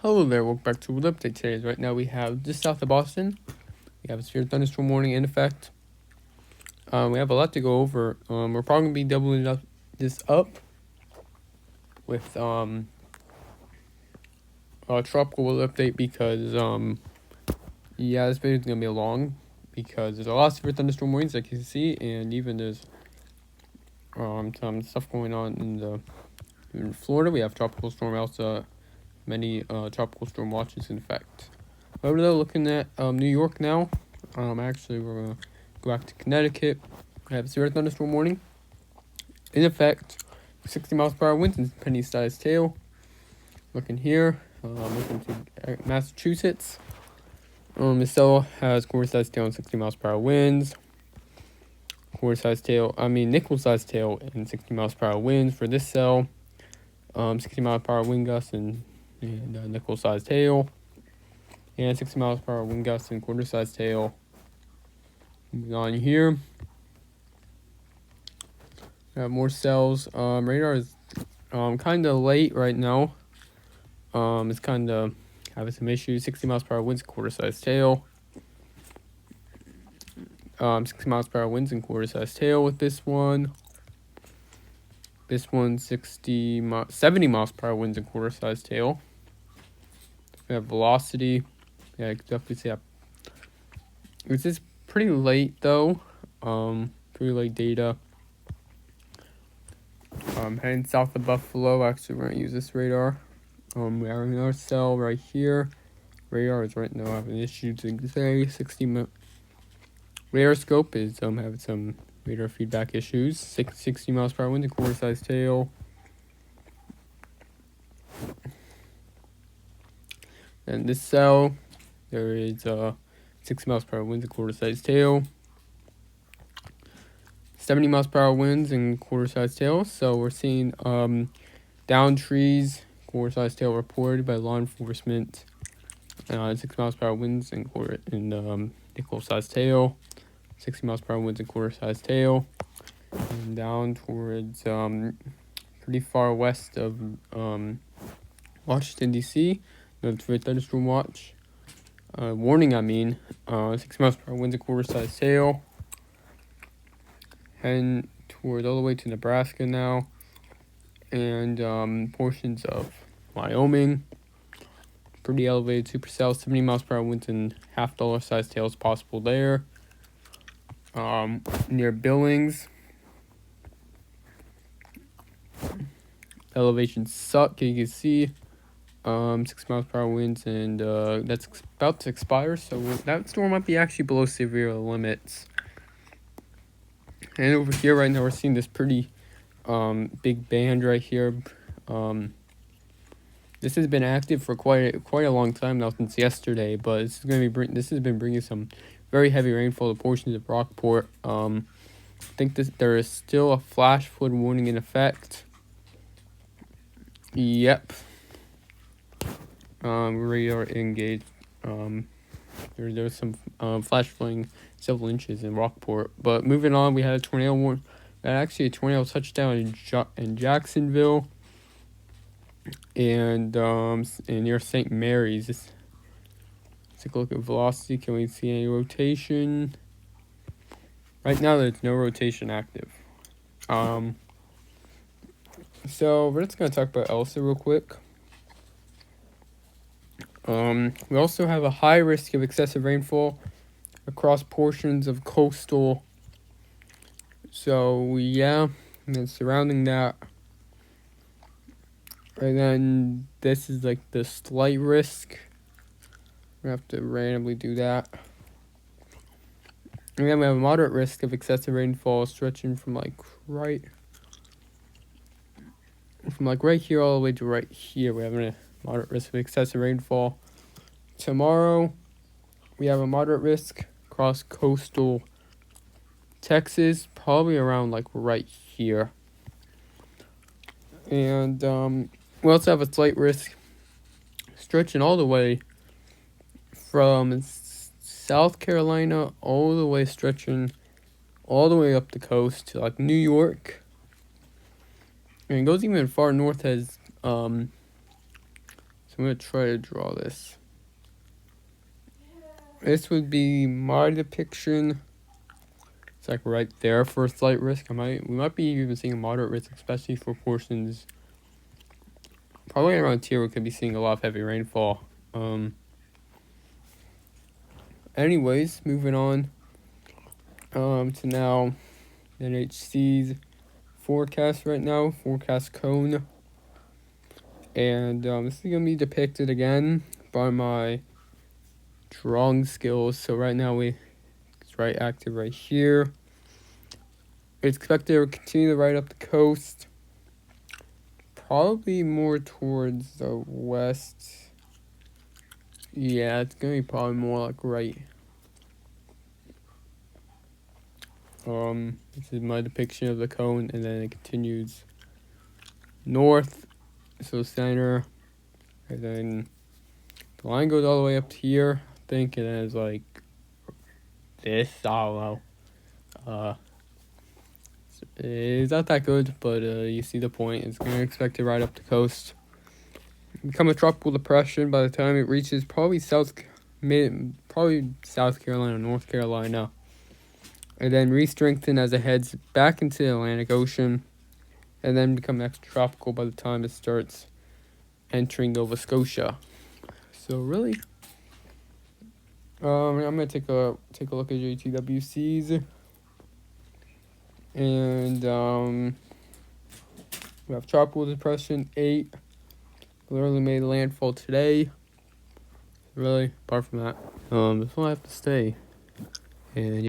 Hello there, welcome back to the update today. Right now we have just south of Boston. We have a severe thunderstorm warning in effect. We have a lot to go over. We're probably gonna be doubling this up with a tropical weather update because this video is gonna be long because there's a lot of severe thunderstorm warnings like you can see, and even there's some stuff going on in Florida. We have tropical storm Elsa, many tropical storm watches in effect. Over there, looking at New York now. Actually, we're gonna go back to Connecticut. We have a severe thunderstorm warning in effect. 60 miles per hour winds and penny-sized tail. Looking here, looking to Massachusetts. The cell has quarter-sized tail and 60 miles per hour winds. Nickel-sized tail and 60 miles per hour winds for this cell. 60 miles per hour wind gusts and nickel-sized tail. And 60 miles per hour wind gusts and quarter-sized tail. Moving on here. We have more cells. Radar is kind of late right now. It's kind of having some issues. 60 miles per hour winds, quarter-sized tail. 60 miles per hour winds and quarter-sized tail with this one. This one's 70 miles per hour winds and quarter-sized tail. We have velocity. Yeah, I could definitely see that. This is pretty late though. Pretty late data. Heading south of Buffalo. Actually, we're gonna use this radar. We have another cell right here. Radar is right now having issues. Today, 60 radar scope is having some radar feedback issues. 60 miles per hour wind and quarter-sized tail. And this cell, there is 60 miles per hour winds and quarter-sized tail. 70 miles per hour winds and quarter-sized tail. So we're seeing down trees, quarter-sized tail reported by law enforcement. 60 miles per hour winds and nickel-sized tail. 60 miles per hour winds and quarter-sized tail. And down towards pretty far west of Washington, D.C. For thunderstorm watch. Warning, 60 miles per hour winds and quarter-sized tail. Heading toward all the way to Nebraska now. And portions of Wyoming. Pretty elevated supercell. 70 miles per hour winds and half-dollar sized tails possible there. Near Billings. Elevations suck, you can see. 6 miles per hour winds, and that's about to expire, so that storm might be actually below severe limits. And over here right now we're seeing this pretty big band right here. This has been active for quite a long time now, since yesterday, but this has been bringing some very heavy rainfall to portions of Rockport. I think there is still a flash flood warning in effect. Yep. Radar engaged. There's some flash flooding several inches in Rockport. But moving on, we had a tornado warning. Actually, a tornado touchdown in Jacksonville. And near St. Mary's. Let's take a look at velocity. Can we see any rotation? Right now, there's no rotation active. So we're just gonna talk about Elsa real quick. We also have a high risk of excessive rainfall across portions of coastal. So yeah, and then surrounding that. And then this is like the slight risk. We have to randomly do that. And then we have a moderate risk of excessive rainfall stretching from right here all the way to right here. We have a moderate risk of excessive rainfall. Tomorrow, we have a moderate risk across coastal Texas, probably around right here. And we also have a slight risk stretching all the way from South Carolina all the way stretching all the way up the coast to New York. And it goes even far north as So I'm going to try to draw this. This would be my depiction. It's like right there for a slight risk. We might be even seeing a moderate risk, especially for portions. Probably around here we could be seeing a lot of heavy rainfall. Anyways, moving on. To now, NHC's forecast right now, forecast cone. And this is gonna be depicted again by my drawing skills. So right now it's right active right here. It's expected to continue to ride up the coast, probably more towards the west. Yeah, it's gonna be probably more like right. This is my depiction of the cone, and then it continues north, so center, and then the line goes all the way up to here, I think, and then it's like this. I don't know. It's not that good, but you see the point. It's gonna expect to ride up the coast, become a tropical depression by the time it reaches probably South Carolina, North Carolina, and then re-strengthen as it heads back into the Atlantic Ocean, and then become extratropical by the time it starts entering Nova Scotia. So really, I'm gonna take a look at JTWCs, and we have tropical depression 8. Literally made landfall today. Really, apart from that, this one I have to stay, and.